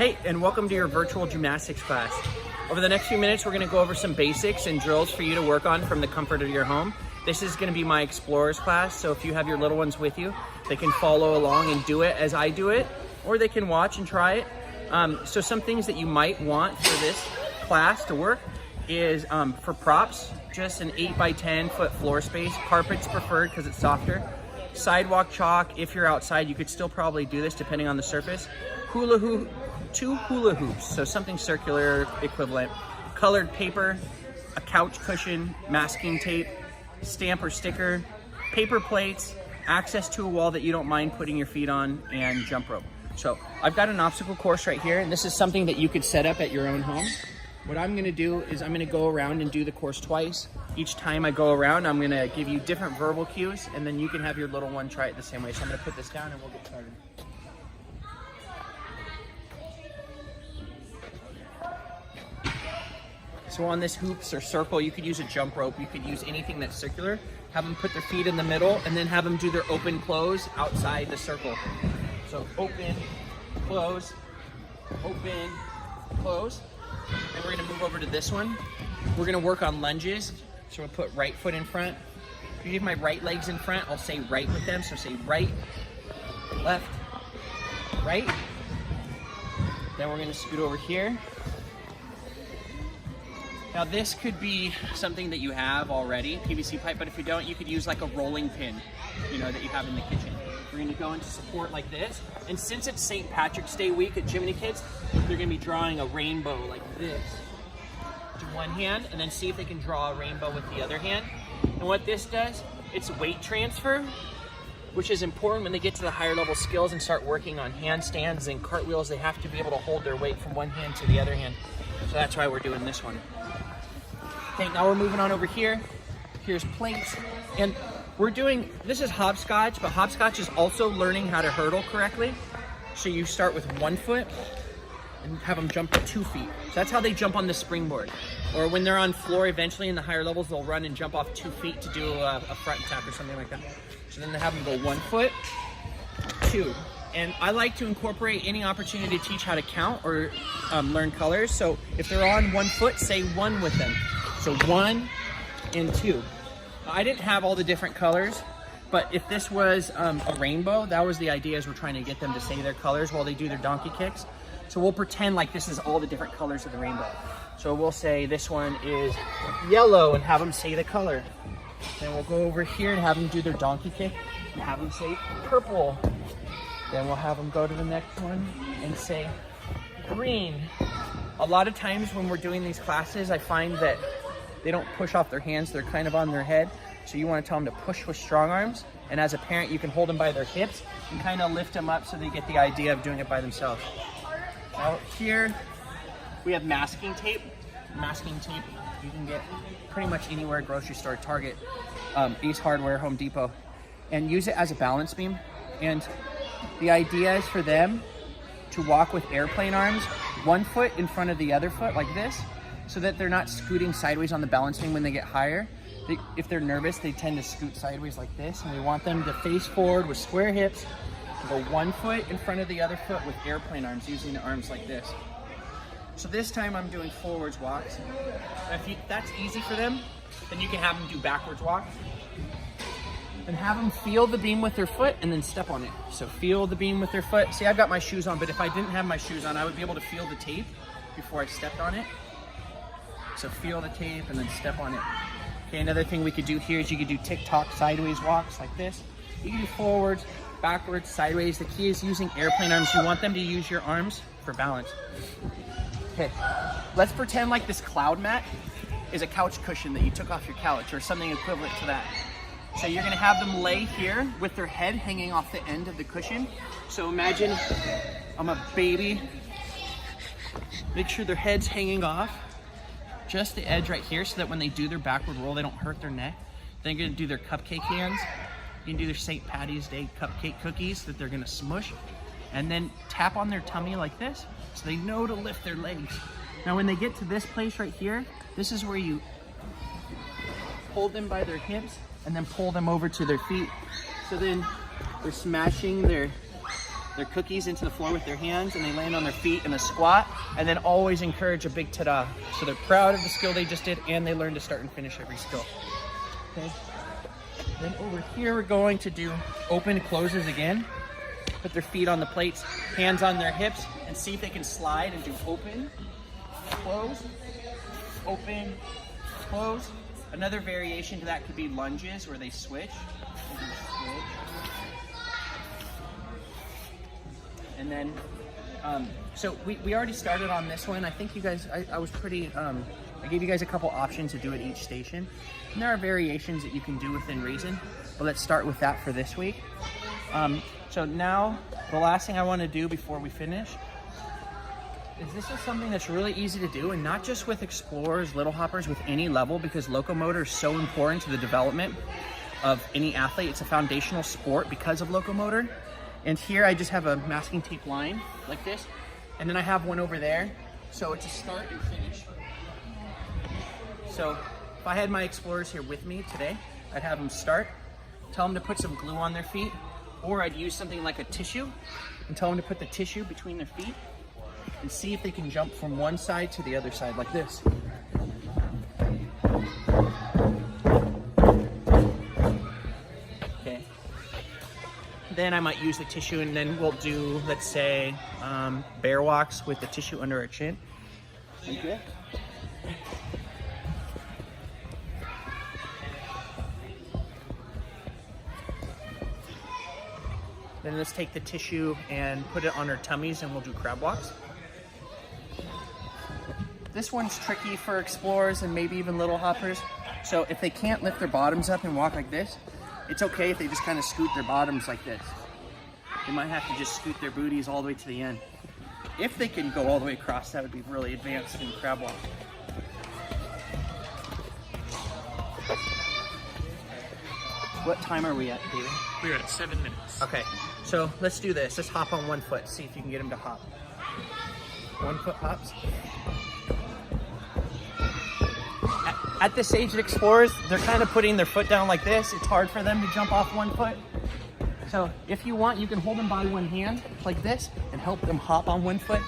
Hey, and welcome to your virtual gymnastics class. Over the next few minutes, we're gonna go over some basics and drills for you to work on from the comfort of your home. This is gonna be my Explorers class, so if you have your little ones with you, they can follow along and do it as I do it, or they can watch and try it. So some things that you might want for this class to work is for props, just an 8 by 10 foot floor space. Carpet's preferred because it's softer. Sidewalk chalk, if you're outside, you could still probably do this depending on the surface. Two hula hoops, so something circular equivalent. Colored paper, a couch cushion, masking tape, stamp or sticker, paper plates, access to a wall that you don't mind putting your feet on, and jump rope. So I've got an obstacle course right here, and this is something that you could set up at your own home. What I'm gonna do is I'm gonna go around and do the course twice. Each time I go around, I'm gonna give you different verbal cues, and then you can have your little one try it the same way. So I'm gonna put this down and we'll get started. So on this hoops or circle, you could use a jump rope, you could use anything that's circular. Have them put their feet in the middle and then have them do their open close outside the circle. So open, close, open, close. And we're gonna move over to this one. We're gonna work on lunges. So we'll put right foot in front. If you have my right legs in front, I'll say right with them. So say right, left, right. Then we're gonna scoot over here. Now this could be something that you have already, PVC pipe, but if you don't, you could use like a rolling pin, that you have in the kitchen. We're gonna go into support like this. And since it's St. Patrick's Day week at Jiminy Kids, they're gonna be drawing a rainbow like this. To one hand, and then see if they can draw a rainbow with the other hand. And what this does, it's weight transfer, which is important when they get to the higher level skills and start working on handstands and cartwheels. They have to be able to hold their weight from one hand to the other hand. So that's why we're doing this one. Okay, now we're moving on over here. Here's plates. And this is hopscotch, but hopscotch is also learning how to hurdle correctly. So you start with 1 foot and have them jump to 2 feet. So that's how they jump on the springboard. Or when they're on floor, eventually in the higher levels, they'll run and jump off 2 feet to do a front tap or something like that. So then they have them go 1 foot, 2. And I like to incorporate any opportunity to teach how to count or learn colors. So if they're on 1 foot, say 1 with them. So 1 and 2. I didn't have all the different colors, but if this was a rainbow, that was the idea, is we're trying to get them to say their colors while they do their donkey kicks. So we'll pretend like this is all the different colors of the rainbow. So we'll say this one is yellow and have them say the color. Then we'll go over here and have them do their donkey kick and have them say purple. Then we'll have them go to the next one and say green. A lot of times when we're doing these classes, I find that they don't push off their hands, they're kind of on their head. So you want to tell them to push with strong arms. And as a parent, you can hold them by their hips and kind of lift them up so they get the idea of doing it by themselves. Now here, we have masking tape. Masking tape you can get pretty much anywhere, grocery store, Target, Ace Hardware, Home Depot, and use it as a balance beam. And the idea is for them to walk with airplane arms, 1 foot in front of the other foot like this, so that they're not scooting sideways on the balance beam when they get higher. If they're nervous, they tend to scoot sideways like this, and we want them to face forward with square hips, go 1 foot in front of the other foot with airplane arms, using the arms like this. So this time I'm doing forwards walks. If that's easy for them, then you can have them do backwards walks. And have them feel the beam with their foot and then step on it. So feel the beam with their foot. See, I've got my shoes on, but if I didn't have my shoes on, I would be able to feel the tape before I stepped on it. So feel the tape and then step on it. Okay, another thing we could do here is you could do tick-tock sideways walks like this. You can do forwards, backwards, sideways. The key is using airplane arms. You want them to use your arms for balance. Okay, let's pretend like this cloud mat is a couch cushion that you took off your couch or something equivalent to that. So you're gonna have them lay here with their head hanging off the end of the cushion. So imagine I'm a baby. Make sure their head's hanging off just the edge right here so that when they do their backward roll, they don't hurt their neck. They're gonna do their cupcake hands. You can do their St. Patty's Day cupcake cookies that they're gonna smush. And then tap on their tummy like this so they know to lift their legs. Now when they get to this place right here, this is where you hold them by their hips and then pull them over to their feet. So then they're smashing their their cookies into the floor with their hands, and they land on their feet in a squat, and then always encourage a big ta-da. So they're proud of the skill they just did, and they learn to start and finish every skill. Okay. Then over here, we're going to do open closes again. Put their feet on the plates, hands on their hips, and see if they can slide and do open, close, open, close. Another variation to that could be lunges, where they switch. And then, so we already started on this one. I think you guys, I was pretty, I gave you guys a couple options to do at each station. And there are variations that you can do within reason, but let's start with that for this week. So now, the last thing I want to do before we finish is this is something that's really easy to do, and not just with explorers, little hoppers, with any level, because locomotor is so important to the development of any athlete. It's a foundational sport because of locomotor. And here I just have a masking tape line like this, and then I have one over there. So it's a start and finish. So if I had my explorers here with me today, I'd have them start, tell them to put some glue on their feet, or I'd use something like a tissue and tell them to put the tissue between their feet and see if they can jump from one side to the other side like this. Okay. Then I might use the tissue, and then we'll do, let's say, bear walks with the tissue under our chin. Okay. Then let's take the tissue and put it on our tummies, and we'll do crab walks. This one's tricky for explorers and maybe even little hoppers. So if they can't lift their bottoms up and walk like this, it's okay if they just kind of scoot their bottoms like this. They might have to just scoot their booties all the way to the end. If they can go all the way across, that would be really advanced in crab walk. What time are we at, David? We're at 7 minutes. Okay, so let's do this. Let's hop on one foot, see if you can get them to hop. 1 foot hops. At this age of explorers, they're kind of putting their foot down like this. It's hard for them to jump off 1 foot. So if you want, you can hold them by one hand like this and help them hop on 1 foot.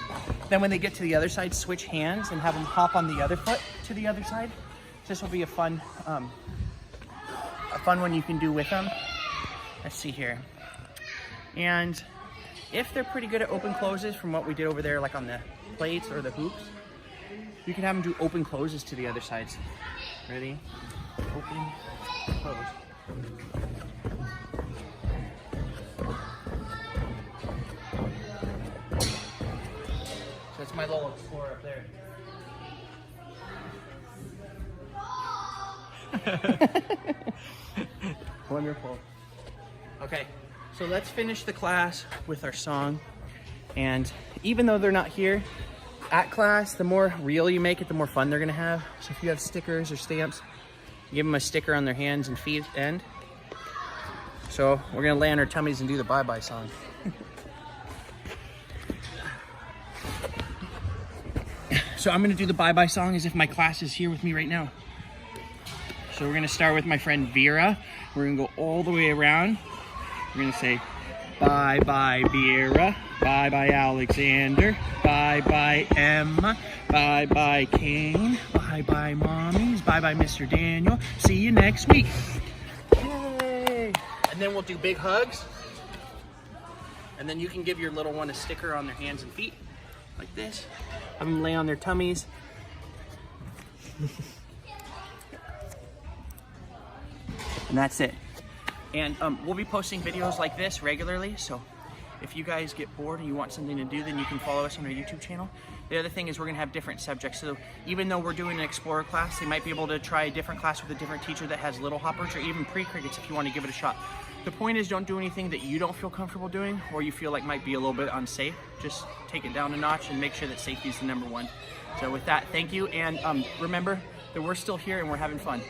Then when they get to the other side, switch hands and have them hop on the other foot to the other side. This will be a fun one you can do with them. Let's see here. And if they're pretty good at open closes from what we did over there, like on the plates or the hoops, you can have them do open closes to the other sides. Ready? Open, close. So that's my little explorer up there. Wonderful. Okay, so let's finish the class with our song. And even though they're not here at class, the more real you make it, the more fun they're gonna have. So if you have stickers or stamps, give them a sticker on their hands and feet end. So we're gonna lay on our tummies and do the bye-bye song. So I'm gonna do the bye-bye song as if my class is here with me right now. So we're gonna start with my friend Vera. We're gonna go all the way around. We're gonna say, bye-bye Vera, bye-bye Alexander, bye-bye Emma, bye-bye Kane, bye-bye mommies, bye-bye Mr. Daniel. See you next week. Yay! And then we'll do big hugs. And then you can give your little one a sticker on their hands and feet, like this. Have them lay on their tummies. And that's it. And we'll be posting videos like this regularly, so if you guys get bored and you want something to do, then you can follow us on our YouTube channel. The other thing is we're gonna have different subjects, so even though we're doing an Explorer class, they might be able to try a different class with a different teacher that has little hoppers, or even pre-crickets if you want to give it a shot. The point is, don't do anything that you don't feel comfortable doing or you feel like might be a little bit unsafe. Just take it down a notch and make sure that safety is the #1. So with that, thank you, and remember that we're still here and we're having fun.